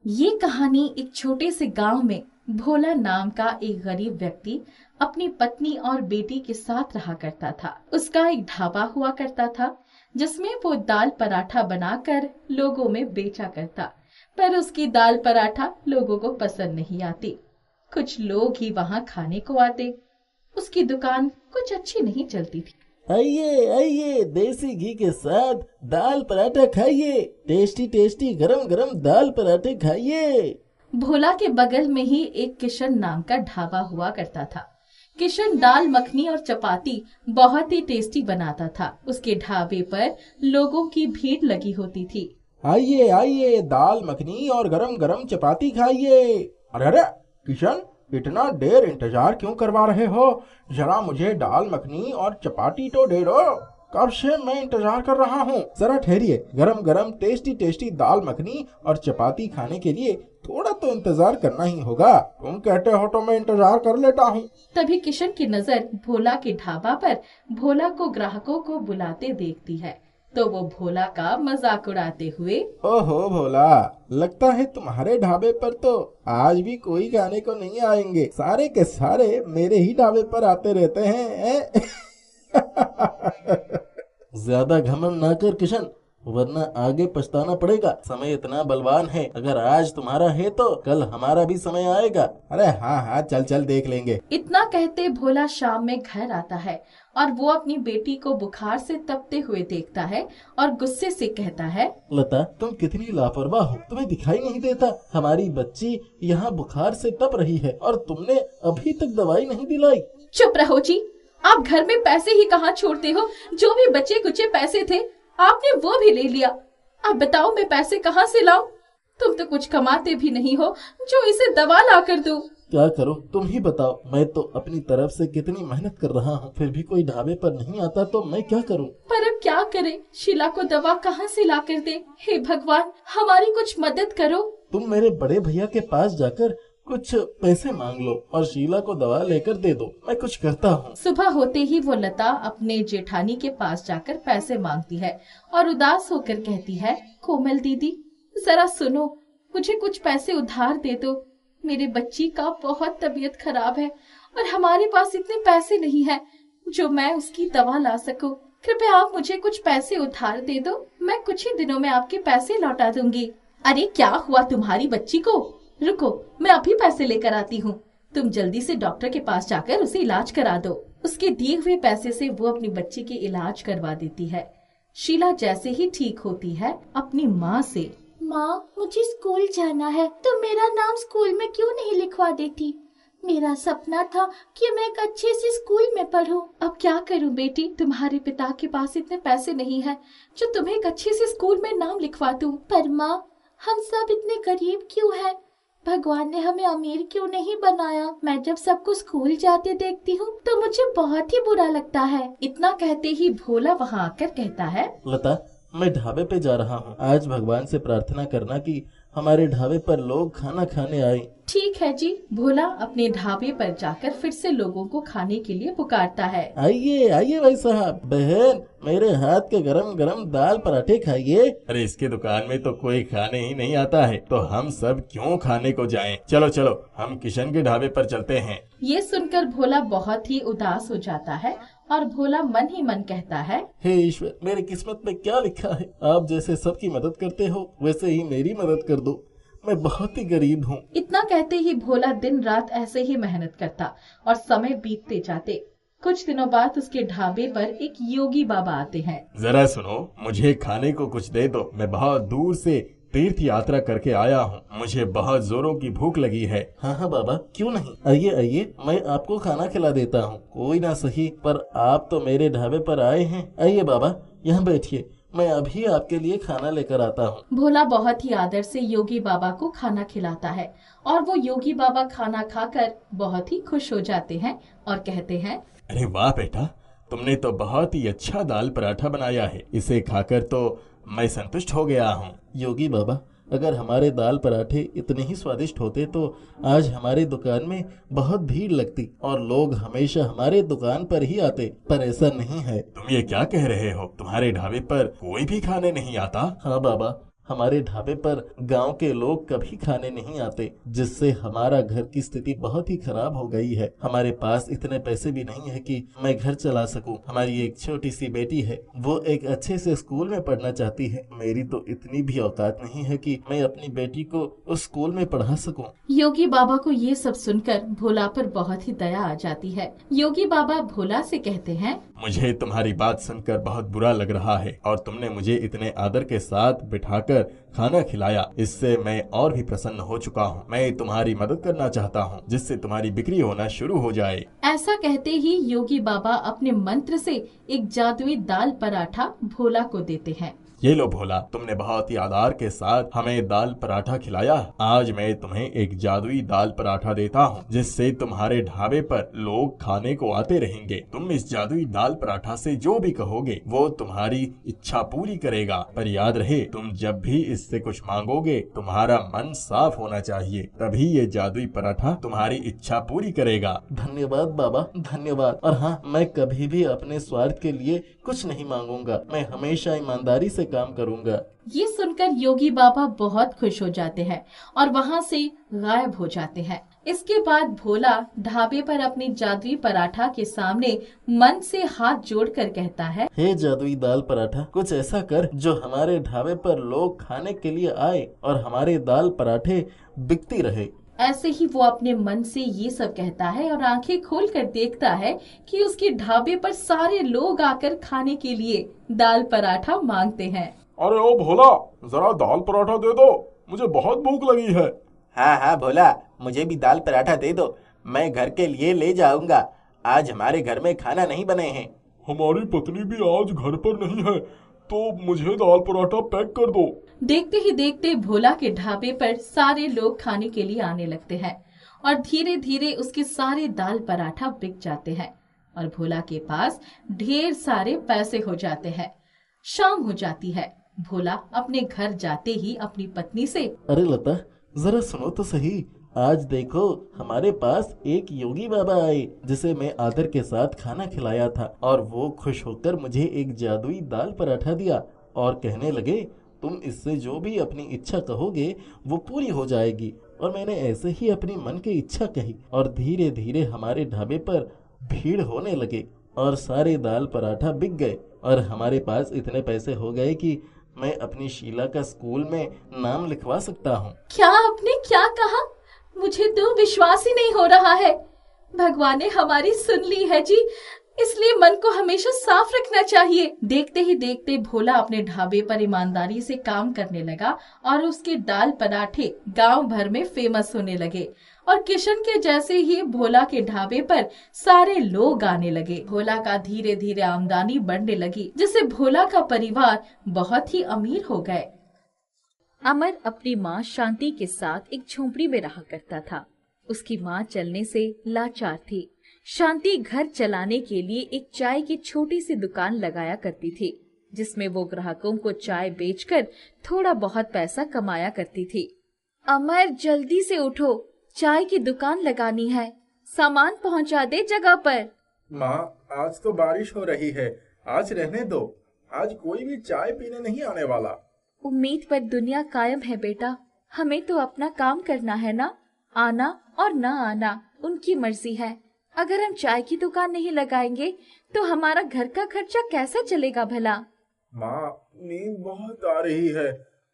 ये कहानी एक छोटे से गांव में भोला नाम का एक गरीब व्यक्ति अपनी पत्नी और बेटी के साथ रहा करता था। उसका एक ढाबा हुआ करता था जिसमें वो दाल पराठा बनाकर लोगों में बेचा करता। पर उसकी दाल पराठा लोगों को पसंद नहीं आती। कुछ लोग ही वहां खाने को आते। उसकी दुकान कुछ अच्छी नहीं चलती थी। आइए आइए, देसी घी के साथ दाल पराठा खाइए। टेस्टी टेस्टी गरम गरम दाल पराठे खाइए। भोला के बगल में ही एक किशन नाम का ढाबा हुआ करता था। किशन दाल मखनी और चपाती बहुत ही टेस्टी बनाता था। उसके ढाबे पर लोगों की भीड़ लगी होती थी। आइए आइए, दाल मखनी और गरम गरम चपाती खाइए। अरे अरे किशन, इतना देर इंतजार क्यों करवा रहे हो? जरा मुझे दाल मखनी और चपाती तो दे दो। कब से मैं इंतजार कर रहा हूँ। जरा ठहरिए, गरम गरम टेस्टी टेस्टी दाल मखनी और चपाती खाने के लिए थोड़ा तो इंतजार करना ही होगा। तुम कहते हो तो मैं इंतजार कर लेता हूँ। तभी किशन की नजर भोला के ढाबा पर भोला को ग्राहकों को बुलाते देखती है तो वो भोला का मजाक उड़ाते हुए, ओहो भोला, लगता है तुम्हारे ढाबे पर तो आज भी कोई खाने को नहीं आएंगे। सारे के सारे मेरे ही ढाबे पर आते रहते हैं। ज्यादा घमंड ना कर किशन, वरना आगे पछताना पड़ेगा। समय इतना बलवान है, अगर आज तुम्हारा है तो कल हमारा भी समय आएगा। अरे हाँ हाँ, चल चल देख लेंगे। इतना कहते भोला शाम में घर आता है और वो अपनी बेटी को बुखार से तपते हुए देखता है और गुस्से से कहता है, लता, तुम कितनी लापरवाह हो, तुम्हें दिखाई नहीं देता? हमारी बच्ची यहाँ बुखार से तप रही है और तुमने अभी तक दवाई नहीं दिलाई। चुप रहो जी, आप घर में पैसे ही कहाँ छोड़ते हो? जो भी बचे कुचे पैसे थे आपने वो भी ले लिया। अब बताओ मैं पैसे कहाँ से लाऊं? तुम तो कुछ कमाते भी नहीं हो जो इसे दवा ला कर दूं। क्या करूं, तुम ही बताओ। मैं तो अपनी तरफ से कितनी मेहनत कर रहा हूँ, फिर भी कोई ढाबे पर नहीं आता तो मैं क्या करूं? पर अब क्या करें? शीला को दवा कहाँ से ला कर दे? हे भगवान, हमारी कुछ मदद करो। तुम मेरे बड़े भैया के पास जाकर कुछ पैसे मांग लो और शीला को दवा लेकर दे दो। मैं कुछ करता हूँ। सुबह होते ही वो लता अपने जेठानी के पास जाकर पैसे मांगती है और उदास होकर कहती है, कोमल दीदी जरा सुनो, मुझे कुछ पैसे उधार दे दो। मेरे बच्ची का बहुत तबीयत खराब है और हमारे पास इतने पैसे नहीं है जो मैं उसकी दवा ला सकूं। कृपया आप मुझे कुछ पैसे उधार दे दो, मैं कुछ ही दिनों में आपके पैसे लौटा दूंगी। अरे क्या हुआ तुम्हारी बच्ची को? रुको, मैं अभी पैसे लेकर आती हूँ। तुम जल्दी से डॉक्टर के पास जाकर उसे इलाज करा दो। उसके दिए हुए पैसे से वो अपनी बच्ची के इलाज करवा देती है। शीला जैसे ही ठीक होती है अपनी माँ से, माँ मुझे स्कूल जाना है, तो मेरा नाम स्कूल में क्यों नहीं लिखवा देती? मेरा सपना था कि मैं एक अच्छे से स्कूल में पढूं। अब क्या करूं बेटी, तुम्हारे पिता के पास इतने पैसे नहीं है जो तुम्हें एक अच्छे से स्कूल में नाम लिखवा दूं। पर माँ, हम सब इतने गरीब क्यों हैं? भगवान ने हमें अमीर क्यों नहीं बनाया? मैं जब सबको स्कूल जाते देखती हूँ तो मुझे बहुत ही बुरा लगता है। इतना कहते ही भोला वहाँ आकर कहता है, लता, मैं ढाबे पे जा रहा हूँ। आज भगवान से प्रार्थना करना कि हमारे ढाबे पर लोग खाना खाने आए। ठीक है जी। भोला अपने ढाबे पर जाकर फिर से लोगों को खाने के लिए पुकारता है। आइए आइए भाई साहब, बहन, मेरे हाथ के गरम गरम दाल पराठे खाइए। अरे इसके दुकान में तो कोई खाने ही नहीं आता है, तो हम सब क्यों खाने को जाएं? चलो चलो, हम किशन के ढाबे पर चलते हैं। ये सुनकर भोला बहुत ही उदास हो जाता है और भोला मन ही मन कहता है, हे ईश्वर, मेरी किस्मत में क्या लिखा है? आप जैसे सबकी मदद करते हो वैसे ही मेरी मदद कर दो। मैं बहुत ही गरीब हूँ। इतना कहते ही भोला दिन रात ऐसे ही मेहनत करता और समय बीतते जाते। कुछ दिनों बाद उसके ढाबे पर एक योगी बाबा आते हैं। जरा सुनो, मुझे खाने को कुछ दे दो। मैं बहुत दूर से तीर्थ यात्रा करके आया हूँ, मुझे बहुत जोरों की भूख लगी है। हाँ हाँ बाबा, क्यों नहीं, आइए आइए, मैं आपको खाना खिला देता हूँ। कोई ना सही, पर आप तो मेरे ढाबे पर आए हैं। आइए बाबा, यहाँ बैठिए, मैं अभी आपके लिए खाना लेकर आता हूँ। भोला बहुत ही आदर से योगी बाबा को खाना खिलाता है और वो योगी बाबा खाना खाकर बहुत ही खुश हो जाते हैं और कहते हैं, अरे वाह बेटा, तुमने तो बहुत ही अच्छा दाल पराठा बनाया है। इसे खाकर तो मैं संतुष्ट हो गया हूँ। योगी बाबा, अगर हमारे दाल पराठे इतने ही स्वादिष्ट होते तो आज हमारे दुकान में बहुत भीड़ लगती और लोग हमेशा हमारे दुकान पर ही आते, पर ऐसा नहीं है। तुम ये क्या कह रहे हो? तुम्हारे ढाबे पर कोई भी खाने नहीं आता? हाँ बाबा, हमारे ढाबे पर गांव के लोग कभी खाने नहीं आते, जिससे हमारा घर की स्थिति बहुत ही खराब हो गई है। हमारे पास इतने पैसे भी नहीं है कि मैं घर चला सकूं। हमारी एक छोटी सी बेटी है, वो एक अच्छे से स्कूल में पढ़ना चाहती है। मेरी तो इतनी भी औकात नहीं है कि मैं अपनी बेटी को उस स्कूल में पढ़ा सकूं। योगी बाबा को ये सब सुनकर भोला पर बहुत ही दया आ जाती है। योगी बाबा भोला से कहते हैं, मुझे तुम्हारी बात सुनकर बहुत बुरा लग रहा है और तुमने मुझे इतने आदर के साथ बिठाकर खाना खिलाया, इससे मैं और भी प्रसन्न हो चुका हूँ। मैं तुम्हारी मदद करना चाहता हूँ, जिससे तुम्हारी बिक्री होना शुरू हो जाए। ऐसा कहते ही योगी बाबा अपने मंत्र से एक जादुई दाल पराठा भोला को देते हैं। ये लो भोला, तुमने बहुत ही आदर के साथ हमें दाल पराठा खिलाया। आज मैं तुम्हें एक जादुई दाल पराठा देता हूँ, जिससे तुम्हारे ढाबे पर लोग खाने को आते रहेंगे। तुम इस जादुई दाल पराठा से जो भी कहोगे वो तुम्हारी इच्छा पूरी करेगा। पर याद रहे, तुम जब भी इससे कुछ मांगोगे तुम्हारा मन साफ होना चाहिए, तभी ये जादुई पराठा तुम्हारी इच्छा पूरी करेगा। धन्यवाद बाबा, धन्यवाद। और हाँ, मैं कभी भी अपने स्वार्थ के लिए कुछ नहीं मांगूंगा। मैं हमेशा ईमानदारी से काम करूंगा। ये सुनकर योगी बाबा बहुत खुश हो जाते हैं और वहाँ से गायब हो जाते हैं। इसके बाद भोला ढाबे पर अपनी जादुई पराठा के सामने मन से हाथ जोड़कर कहता है, हे जादुई दाल पराठा, कुछ ऐसा कर जो हमारे ढाबे पर लोग खाने के लिए आए और हमारे दाल पराठे बिकती रहे। ऐसे ही वो अपने मन से ये सब कहता है और आंखें खोलकर देखता है कि उसके ढाबे पर सारे लोग आकर खाने के लिए दाल पराठा मांगते हैं। अरे ओ भोला, जरा दाल पराठा दे दो, मुझे बहुत भूख लगी है। हाँ हाँ भोला, मुझे भी दाल पराठा दे दो, मैं घर के लिए ले जाऊंगा। आज हमारे घर में खाना नहीं बने हैं। हमारी पत्नी भी आज घर पर नहीं है, तो मुझे दाल पराठा पैक कर दो। देखते ही देखते भोला के ढाबे पर सारे लोग खाने के लिए आने लगते हैं और धीरे धीरे उसके सारे दाल पराठा बिक जाते हैं और भोला के पास ढेर सारे पैसे हो जाते हैं। शाम हो जाती है। भोला अपने घर जाते ही अपनी पत्नी से, अरे लता, जरा सुनो तो सही। आज देखो, हमारे पास एक योगी बाबा आए, जिसे मैं आदर के साथ खाना खिलाया था और वो खुश होकर मुझे एक जादुई दाल पराठा दिया और कहने लगे, तुम इससे जो भी अपनी इच्छा कहोगे वो पूरी हो जाएगी। और मैंने ऐसे ही अपनी मन की इच्छा कही और धीरे धीरे हमारे ढाबे पर भीड़ होने लगे और सारे दाल पराठा बिक गए और हमारे पास इतने पैसे हो गए कि मैं अपनी शीला का स्कूल में नाम लिखवा सकता हूँ। क्या आपने क्या कहा? मुझे तो विश्वास ही नहीं हो रहा है। भगवान ने हमारी सुन ली है जी, इसलिए मन को हमेशा साफ रखना चाहिए। देखते ही देखते भोला अपने ढाबे पर ईमानदारी से काम करने लगा और उसके दाल पराठे गांव भर में फेमस होने लगे और किशन के जैसे ही भोला के ढाबे पर सारे लोग आने लगे। भोला का धीरे धीरे आमदनी बढ़ने लगी, जिससे भोला का परिवार बहुत ही अमीर हो गए। अमर अपनी माँ शांति के साथ एक झोंपड़ी में रहा करता था। उसकी माँ चलने से लाचार थी। शांति घर चलाने के लिए एक चाय की छोटी सी दुकान लगाया करती थी, जिसमें वो ग्राहकों को चाय बेचकर थोड़ा बहुत पैसा कमाया करती थी। अमर, जल्दी से उठो, चाय की दुकान लगानी है, सामान पहुंचा दे जगह पर। माँ, आज तो बारिश हो रही है, आज रहने दो। आज कोई भी चाय पीने नहीं आने वाला। उम्मीद पर दुनिया कायम है बेटा, हमें तो अपना काम करना है ना। आना और न आना उनकी मर्जी है। अगर हम चाय की दुकान नहीं लगाएंगे तो हमारा घर का खर्चा कैसे चलेगा भला? माँ, नींद बहुत आ रही है,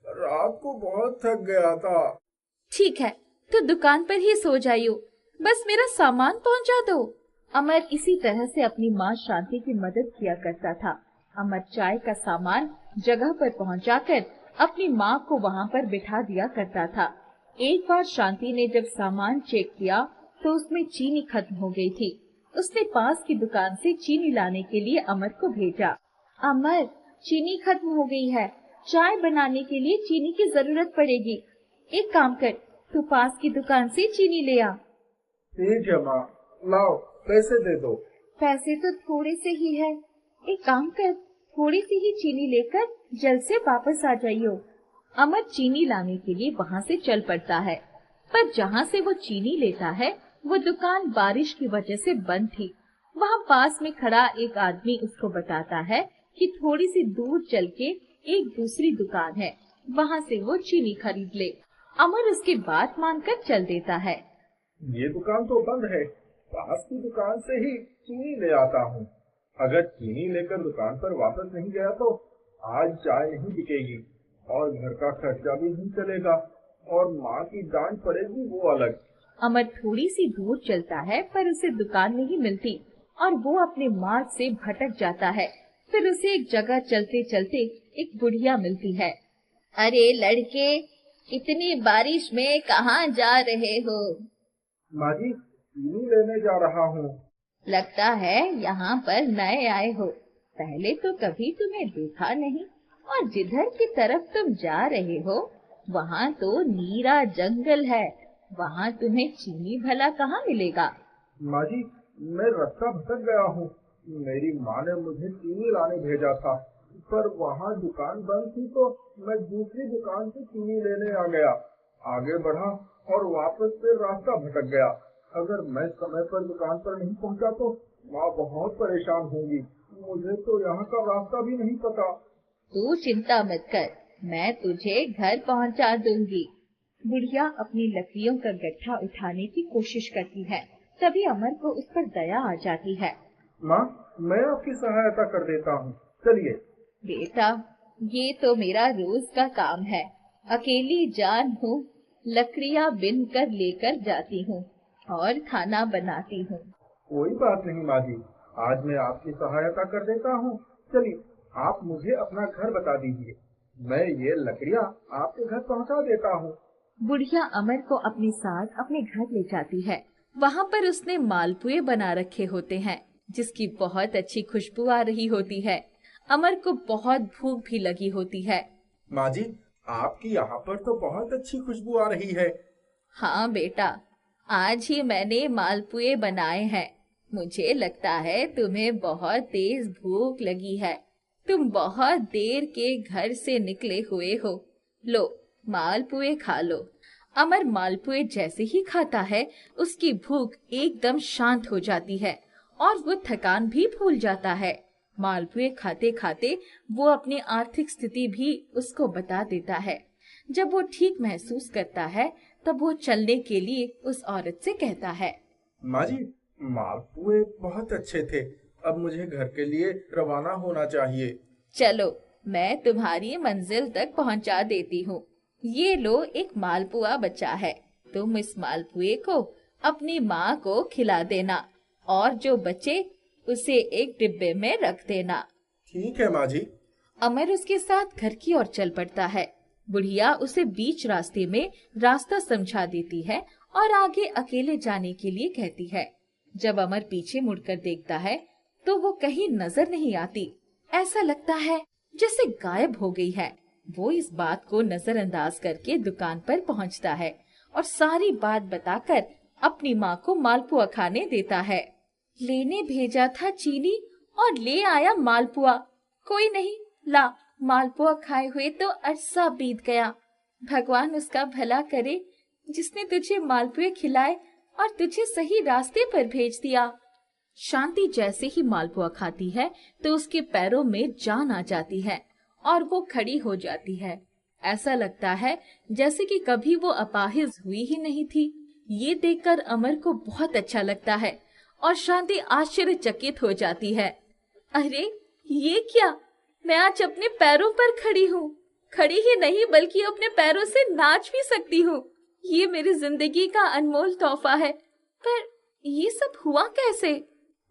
रात को बहुत थक गया था। ठीक है, तो दुकान पर ही सो जाइयो, बस मेरा सामान पहुंचा दो। अमर इसी तरह से अपनी माँ शांति की मदद किया करता था। अमर चाय का सामान जगह पर पहुंचाकर अपनी माँ को वहाँ पर बिठा दिया करता था। एक बार शांति ने जब सामान चेक किया तो उसमें चीनी खत्म हो गई थी। उसने पास की दुकान से चीनी लाने के लिए अमर को भेजा। अमर, चीनी खत्म हो गई है, चाय बनाने के लिए चीनी की जरूरत पड़ेगी। एक काम कर, तू पास की दुकान से चीनी ले आ। ठीक है माँ, लाओ पैसे दे दो। पैसे तो थोड़े से ही है, एक काम कर, थोड़ी सी ही चीनी लेकर जल्द से वापस आ जाइयो। अमर चीनी लाने के लिए वहाँ से चल पड़ता है, पर जहाँ से वो चीनी लेता है वो दुकान बारिश की वजह से बंद थी। वहाँ पास में खड़ा एक आदमी उसको बताता है कि थोड़ी सी दूर चल के एक दूसरी दुकान है, वहाँ से वो चीनी खरीद ले। अमर उसकी बात मानकर चल देता है। ये दुकान तो बंद है, पास की दुकान से ही चीनी ले आता हूँ। अगर चीनी लेकर दुकान पर वापस नहीं गया तो आज चाय नहीं बिकेगी और घर का खर्चा भी नहीं चलेगा और माँ की डांट पड़ेगी वो अलग। अमर थोड़ी सी दूर चलता है पर उसे दुकान नहीं मिलती और वो अपने मार्ग से भटक जाता है। फिर उसे एक जगह चलते चलते एक बुढ़िया मिलती है। अरे लड़के, इतनी बारिश में कहाँ जा रहे हो? माँ जी, चीनी लेने जा रहा हूँ। लगता है यहाँ पर नए आए हो, पहले तो कभी तुम्हें देखा नहीं और जिधर की तरफ तुम जा रहे हो वहाँ तो नीरा जंगल है, वहाँ तुम्हें चीनी भला कहाँ मिलेगा? माँ जी, मैं रास्ता भटक गया हूँ। मेरी माँ ने मुझे चीनी लाने भेजा था, पर वहाँ दुकान बंद थी तो मैं दूसरी दुकान से चीनी लेने आ गया। आगे बढ़ा और वापस से रास्ता भटक गया। अगर मैं समय पर दुकान पर नहीं पहुँचा तो माँ बहुत परेशान होंगी। मुझे तो यहाँ का रास्ता भी नहीं पता। तू चिंता मत कर, मैं तुझे घर पहुँचा दूंगी। बुढ़िया अपनी लकड़ियों का गट्ठा उठाने की कोशिश करती है। तभी अमर को उस पर दया आ जाती है। माँ, मैं आपकी सहायता कर देता हूँ, चलिए। बेटा, ये तो मेरा रोज का काम है। अकेली जान हूँ, लकड़ियाँ बिन कर लेकर जाती हूँ और खाना बनाती हूँ। कोई बात नहीं माँ जी, आज मैं आपकी सहायता कर देता हूँ। चलिए, आप मुझे अपना घर बता दीजिए, मैं ये लकड़ियाँ आपके घर पहुँचा देता हूँ। बुढ़िया अमर को अपने साथ अपने घर ले जाती है। वहाँ पर उसने मालपुए बना रखे होते हैं, जिसकी बहुत अच्छी खुशबू आ रही होती है। अमर को बहुत भूख भी लगी होती है। माँ जी, आपकी यहाँ पर तो बहुत अच्छी खुशबू आ रही है। हाँ बेटा, आज ही मैंने मालपुए बनाए हैं। मुझे लगता है तुम्हें बहुत तेज भूख लगी है। तुम बहुत देर के घर से निकले हुए हो। लो, मालपुए खा लो। अमर मालपुए जैसे ही खाता है, उसकी भूख एकदम शांत हो जाती है और वो थकान भी भूल जाता है। मालपुए खाते खाते वो अपनी आर्थिक स्थिति भी उसको बता देता है। जब वो ठीक महसूस करता है, तब वो चलने के लिए उस औरत से कहता है। माँ जी, मालपुए बहुत अच्छे थे, अब मुझे घर के लिए रवाना होना चाहिए। चलो, मैं तुम्हारी मंजिल तक पहुंचा देती हूँ। ये लो, एक मालपुआ बचा है। तुम इस मालपुए को अपनी माँ को खिला देना और जो बचे उसे एक डिब्बे में रख देना। ठीक है माँ जी। अमर उसके साथ घर की ओर चल पड़ता है। बुढ़िया उसे बीच रास्ते में रास्ता समझा देती है और आगे अकेले जाने के लिए कहती है। जब अमर पीछे मुड़कर देखता है तो वो कहीं नजर नहीं आती। ऐसा लगता है जैसे गायब हो गई है। वो इस बात को नजरअंदाज करके दुकान पर पहुंचता है और सारी बात बताकर अपनी माँ को मालपुआ खाने देता है। लेने भेजा था चीनी और ले आया मालपुआ। कोई नहीं, ला, मालपुआ खाए हुए तो अरसा बीत गया। भगवान उसका भला करे जिसने तुझे मालपुए खिलाए और तुझे सही रास्ते पर भेज दिया। शांति जैसे ही मालपुआ खाती है तो उसके पैरों में जान आ जाती है और वो खड़ी हो जाती है। ऐसा लगता है जैसे कि कभी वो अपाहिज हुई ही नहीं थी। ये देखकर अमर को बहुत अच्छा लगता है और शांति आश्चर्यचकित हो जाती है। अरे ये क्या, मैं आज अपने पैरों पर खड़ी हूँ। खड़ी ही नहीं बल्कि अपने पैरों से नाच भी सकती हूँ। ये मेरी जिंदगी का अनमोल तोहफा है। पर ये सब हुआ कैसे?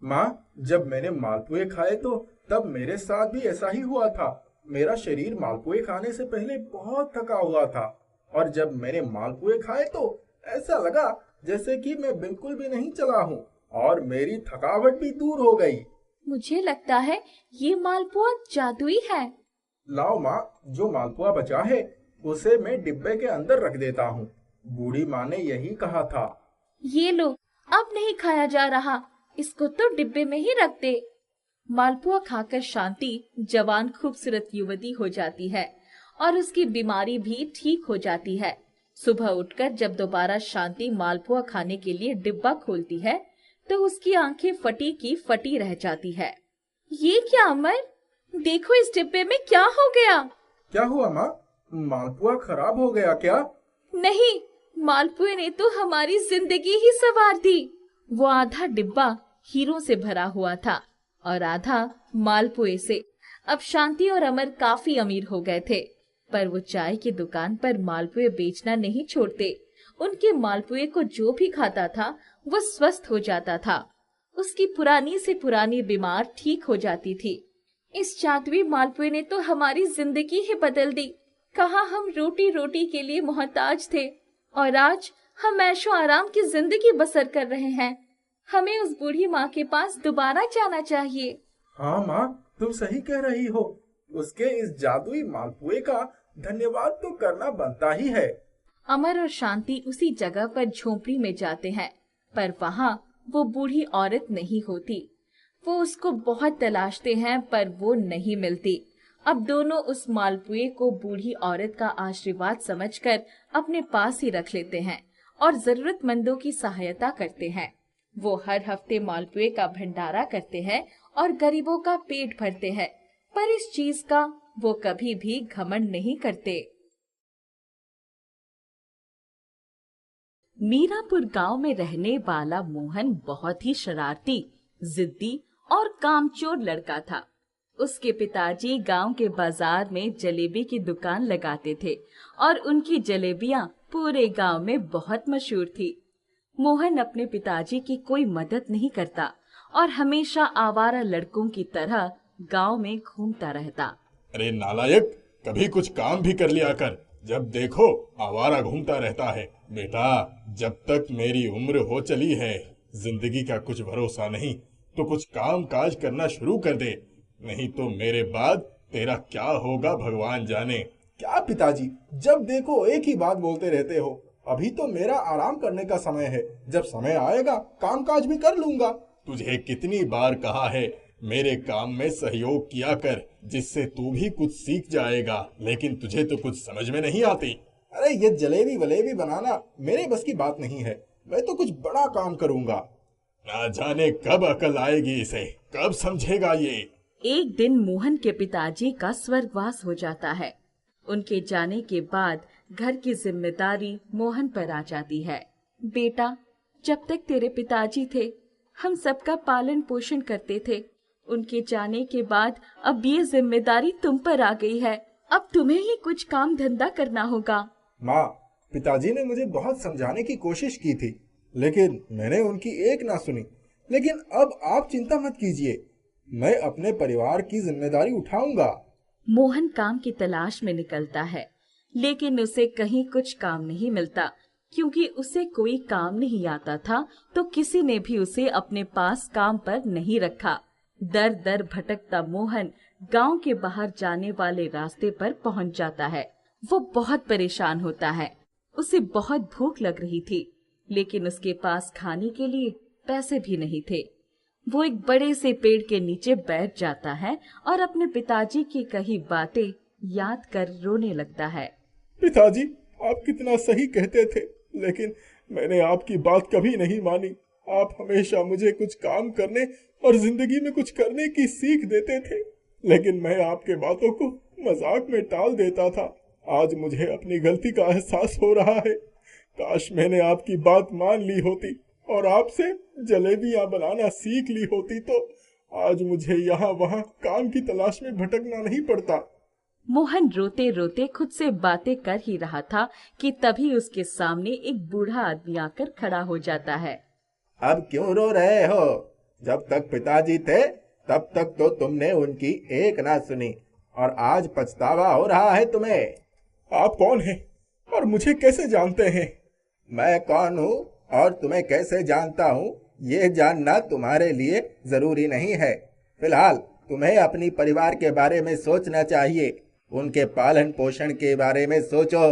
माँ, जब मैंने मालपुए खाए तो तब मेरे साथ भी ऐसा ही हुआ था। मेरा शरीर मालपुए खाने से पहले बहुत थका हुआ था और जब मैंने मालपुए खाए तो ऐसा लगा जैसे कि मैं बिल्कुल भी नहीं चला हूँ और मेरी थकावट भी दूर हो गई। मुझे लगता है ये मालपुआ जादुई है। लाओ माँ, जो मालपुआ बचा है उसे मैं डिब्बे के अंदर रख देता हूँ। बूढ़ी माँ ने यही कहा था। ये लो, अब नहीं खाया जा रहा, इसको तो डिब्बे में ही रख दे। मालपुआ खाकर शांति जवान खूबसूरत युवती हो जाती है और उसकी बीमारी भी ठीक हो जाती है। सुबह उठकर जब दोबारा शांति मालपुआ खाने के लिए डिब्बा खोलती है तो उसकी आंखें फटी की फटी रह जाती है। ये क्या अमर, देखो इस डिब्बे में क्या हो गया। क्या हुआ माँ, मालपुआ खराब हो गया क्या? नहीं, मालपुए ने तो हमारी जिंदगी ही संवार दी। वो आधा डिब्बा हीरों से भरा हुआ था और आधा मालपुए से। अब शांति और अमर काफी अमीर हो गए थे, पर वो चाय की दुकान पर मालपुए बेचना नहीं छोड़ते। उनके मालपुए को जो भी खाता था वो स्वस्थ हो जाता था। उसकी पुरानी से पुरानी बीमार ठीक हो जाती थी। इस जादुई मालपुए ने तो हमारी जिंदगी ही बदल दी। कहाँ हम रोटी रोटी के लिए मोहताज थे और आज हम ऐशो आराम की जिंदगी बसर कर रहे हैं। हमें उस बूढ़ी माँ के पास दोबारा जाना चाहिए। हाँ माँ, तुम सही कह रही हो। उसके इस जादुई मालपुए का धन्यवाद तो करना बनता ही है। अमर और शांति उसी जगह पर झोपड़ी में जाते हैं, पर वहाँ वो बूढ़ी औरत नहीं होती। वो उसको बहुत तलाशते हैं पर वो नहीं मिलती। अब दोनों उस मालपुए को बूढ़ी औरत का आशीर्वाद समझकर अपने पास ही रख लेते हैं और जरूरतमंदों की सहायता करते हैं। वो हर हफ्ते मालपुए का भंडारा करते हैं और गरीबों का पेट भरते हैं, पर इस चीज का वो कभी भी घमंड नहीं करते। मीरापुर गांव में रहने वाला मोहन बहुत ही शरारती, जिद्दी और कामचोर लड़का था। उसके पिताजी गांव के बाजार में जलेबी की दुकान लगाते थे और उनकी जलेबियां पूरे गांव में बहुत मशहूर थी। मोहन अपने पिताजी की कोई मदद नहीं करता और हमेशा आवारा लड़कों की तरह गांव में घूमता रहता। अरे नालायक, कभी कुछ काम भी कर लिया कर। जब देखो आवारा घूमता रहता है। बेटा, जब तक मेरी उम्र हो चली है, जिंदगी का कुछ भरोसा नहीं, तो कुछ काम काज करना शुरू कर दे, नहीं तो मेरे बाद तेरा क्या होगा भगवान जाने। क्या पिताजी, जब देखो एक ही बात बोलते रहते हो। अभी तो मेरा आराम करने का समय है, जब समय आएगा कामकाज भी कर लूंगा। तुझे कितनी बार कहा है मेरे काम में सहयोग किया कर, जिससे तू भी कुछ सीख जाएगा, लेकिन तुझे तो कुछ समझ में नहीं आती। अरे ये जलेबी वलेबी बनाना मेरे बस की बात नहीं है। मैं तो कुछ बड़ा काम करूंगा। ना जाने कब अकल आएगी इसे, कब समझेगा ये। एक दिन मोहन के पिताजी का स्वर्गवास हो जाता है। उनके जाने के बाद घर की जिम्मेदारी मोहन पर आ जाती है। बेटा, जब तक तेरे पिताजी थे हम सबका पालन पोषण करते थे। उनके जाने के बाद अब ये जिम्मेदारी तुम पर आ गई है। अब तुम्हें ही कुछ काम धंधा करना होगा। माँ, पिताजी ने मुझे बहुत समझाने की कोशिश की थी, लेकिन मैंने उनकी एक ना सुनी। लेकिन अब आप चिंता मत कीजिए, मैं अपने परिवार की जिम्मेदारी उठाऊंगा। मोहन काम की तलाश में निकलता है, लेकिन उसे कहीं कुछ काम नहीं मिलता, क्योंकि उसे कोई काम नहीं आता था तो किसी ने भी उसे अपने पास काम पर नहीं रखा। दर दर भटकता मोहन गांव के बाहर जाने वाले रास्ते पर पहुंच जाता है। वो बहुत परेशान होता है। उसे बहुत भूख लग रही थी, लेकिन उसके पास खाने के लिए पैसे भी नहीं थे। वो एक बड़े से पेड़ के नीचे बैठ जाता है और अपने पिताजी की कही बातें याद कर रोने लगता है। पिताजी, आप कितना सही कहते थे, लेकिन मैंने आपकी बात कभी नहीं मानी। आप हमेशा मुझे कुछ काम करने और जिंदगी में कुछ करने की सीख देते थे, लेकिन मैं आपके बातों को मजाक में टाल देता था। आज मुझे अपनी गलती का एहसास हो रहा है। काश मैंने आपकी बात मान ली होती और आपसे जलेबियां बनाना सीख ली होती, तो आज मुझे यहाँ वहाँ काम की तलाश में भटकना नहीं पड़ता। मोहन रोते रोते खुद से बातें कर ही रहा था कि तभी उसके सामने एक बूढ़ा आदमी आकर खड़ा हो जाता है। अब क्यों रो रहे हो? जब तक पिताजी थे तब तक तो तुमने उनकी एक ना सुनी, और आज पछतावा हो रहा है तुम्हें। आप कौन हैं और मुझे कैसे जानते हैं? मैं कौन हूँ और तुम्हें कैसे जानता हूँ, ये जानना तुम्हारे लिए जरूरी नहीं है। फिलहाल तुम्हें अपनी परिवार के बारे में सोचना चाहिए। उनके पालन पोषण के बारे में सोचो।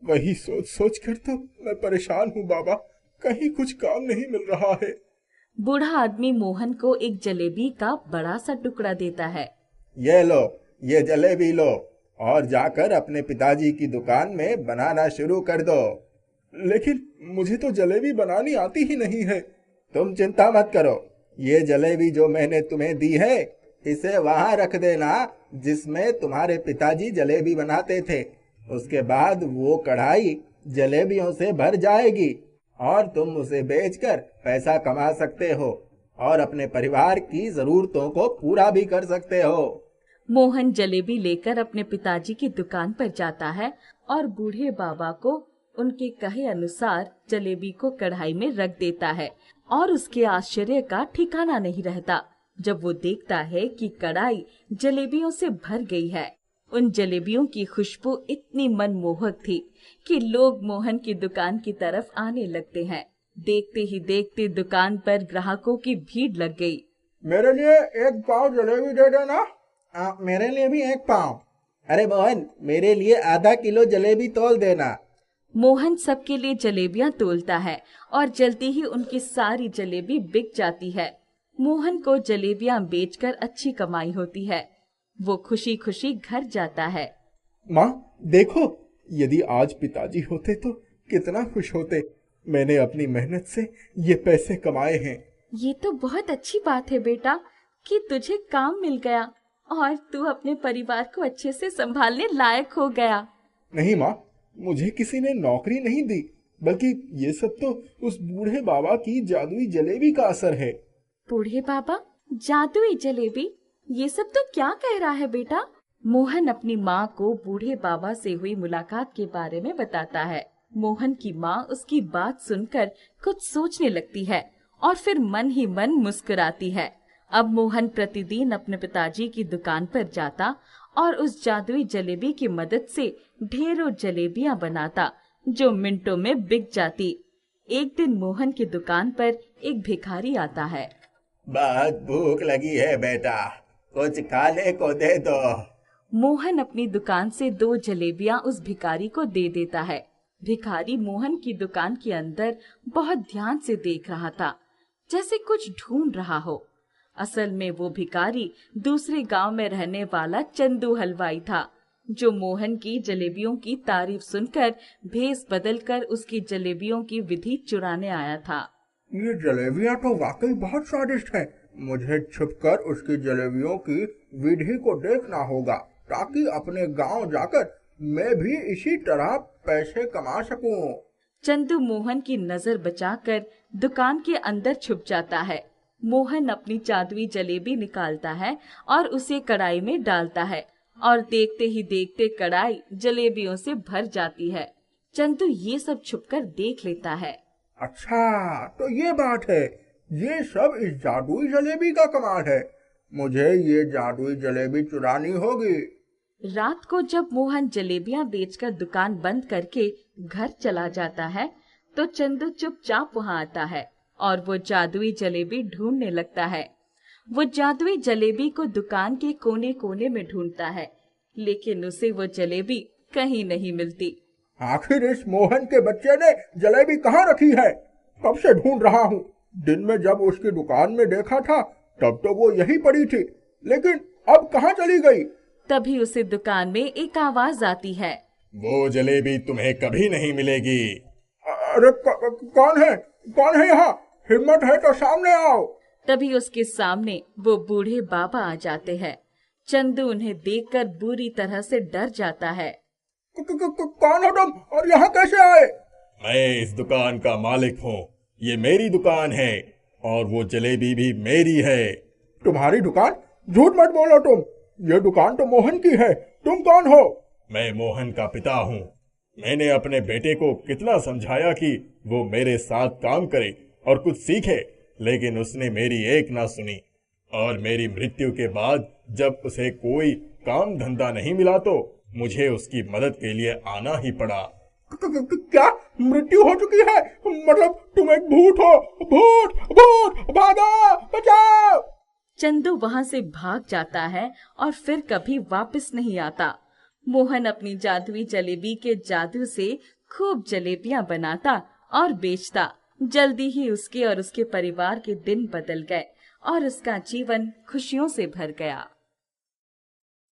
वही सोच सोच कर तो मैं परेशान हूँ बाबा, कहीं कुछ काम नहीं मिल रहा है। बूढ़ा आदमी मोहन को एक जलेबी का बड़ा सा टुकड़ा देता है। ये लो, ये जलेबी लो और जाकर अपने पिताजी की दुकान में बनाना शुरू कर दो। लेकिन मुझे तो जलेबी बनानी आती ही नहीं है। तुम चिंता मत करो, ये जलेबी जो मैंने तुम्हें दी है, इसे वहां रख देना जिसमें तुम्हारे पिताजी जलेबी बनाते थे। उसके बाद वो कढ़ाई जलेबियों से भर जाएगी और तुम उसे बेचकर पैसा कमा सकते हो और अपने परिवार की जरूरतों को पूरा भी कर सकते हो। मोहन जलेबी लेकर अपने पिताजी की दुकान पर जाता है और बूढ़े बाबा को उनके कहे अनुसार जलेबी को कढ़ाई में रख देता है और उसके आश्चर्य का ठिकाना नहीं रहता जब वो देखता है कि कढ़ाई जलेबियों से भर गई है। उन जलेबियों की खुशबू इतनी मनमोहक थी कि लोग मोहन की दुकान की तरफ आने लगते हैं। देखते ही देखते दुकान पर ग्राहकों की भीड़ लग गई। मेरे लिए 1 पाव जलेबी दे देना। मेरे लिए भी 1 पाव। अरे मोहन, मेरे लिए आधा किलो जलेबी तोल देना। मोहन सबके लिए जलेबियां तोलता है और जल्दी ही उनकी सारी जलेबी बिक जाती है। मोहन को जलेबियां बेचकर अच्छी कमाई होती है। वो खुशी खुशी घर जाता है। माँ देखो, यदि आज पिताजी होते तो कितना खुश होते। मैंने अपनी मेहनत से ये पैसे कमाए हैं। ये तो बहुत अच्छी बात है बेटा कि तुझे काम मिल गया और तू अपने परिवार को अच्छे से संभालने लायक हो गया। नहीं माँ, मुझे किसी ने नौकरी नहीं दी, बल्कि ये सब तो उस बूढ़े बाबा की जादुई जलेबी का असर है। बूढ़े बाबा, जादुई जलेबी, ये सब तो क्या कह रहा है बेटा? मोहन अपनी माँ को बूढ़े बाबा से हुई मुलाकात के बारे में बताता है। मोहन की माँ उसकी बात सुनकर कुछ सोचने लगती है और फिर मन ही मन मुस्कुराती है। अब मोहन प्रतिदिन अपने पिताजी की दुकान पर जाता और उस जादुई जलेबी की मदद से ढेरों जलेबियां बनाता जो मिनटों में बिक जाती। एक दिन मोहन की दुकान पर एक भिखारी आता है। बहुत भूख लगी है बेटा, कुछ खाने को दे दो। मोहन अपनी दुकान से 2 जलेबियां उस भिखारी को दे देता है। भिखारी मोहन की दुकान के अंदर बहुत ध्यान से देख रहा था, जैसे कुछ ढूंढ रहा हो। असल में वो भिखारी दूसरे गांव में रहने वाला चंदू हलवाई था, जो मोहन की जलेबियों की तारीफ सुनकर भेस बदलकर उसकी जलेबियों की विधि चुराने आया था। ये जलेबियाँ तो वाकई बहुत स्वादिष्ट हैं। मुझे छुपकर उसकी जलेबियों की विधि को देखना होगा, ताकि अपने गांव जाकर मैं भी इसी तरह पैसे कमा सकूं। चंदू मोहन की नजर बचाकर दुकान के अंदर छुप जाता है। मोहन अपनी जादुई जलेबी निकालता है और उसे कढ़ाई में डालता है और देखते ही देखते कढ़ाई जलेबियों से भर जाती है। चंदू ये सब छुपकर देख लेता है। अच्छा, तो ये बात है, ये सब इस जादुई जलेबी का कमाल है। मुझे ये जादुई जलेबी चुरानी होगी। रात को जब मोहन जलेबियां बेचकर दुकान बंद करके घर चला जाता है, तो चंदू चुपचाप वहां आता है और वो जादुई जलेबी ढूंढने लगता है। वो जादुई जलेबी को दुकान के कोने कोने में ढूंढता है, लेकिन उसे वो जलेबी कहीं नहीं मिलती। आखिर इस मोहन के बच्चे ने जलेबी कहाँ रखी है? कब से ढूंढ रहा हूँ। दिन में जब उसकी दुकान में देखा था तब तो वो यही पड़ी थी, लेकिन अब कहाँ चली गई? तभी उसे दुकान में एक आवाज आती है। वो जलेबी तुम्हें कभी नहीं मिलेगी। अरे कौन है यहाँ? हिम्मत है तो सामने आओ। तभी उसके सामने वो बूढ़े बाबा आ जाते हैं। चंदू उन्हें देखकर बुरी तरह से डर जाता है। कौन हो तुम और यहाँ कैसे आए? मैं इस दुकान का मालिक हूँ। ये मेरी दुकान है और वो जलेबी भी मेरी है। तुम्हारी दुकान? झूठ मत बोलो तुम। ये दुकान तो मोहन की है। तुम कौन हो? मैं मोहन का पिता हूँ। मैंने अपने बेटे को कितना समझाया कि वो मेरे साथ काम करे और कुछ सीखे, लेकिन उसने मेरी एक ना सुनी और मेरी मृत्यु के बाद जब उसे कोई काम धंधा नहीं मिला तो मुझे उसकी मदद के लिए आना ही पड़ा। क्या मृत्यु हो चुकी है? मतलब तुम एक भूत हो? भूत भूत, भागो, बचाओ। चंदू वहां से भाग जाता है और फिर कभी वापस नहीं आता। मोहन अपनी जादुई जलेबी के जादू से खूब जलेबियां बनाता और बेचता। जल्दी ही उसके और उसके परिवार के दिन बदल गए और उसका जीवन खुशियों से भर गया।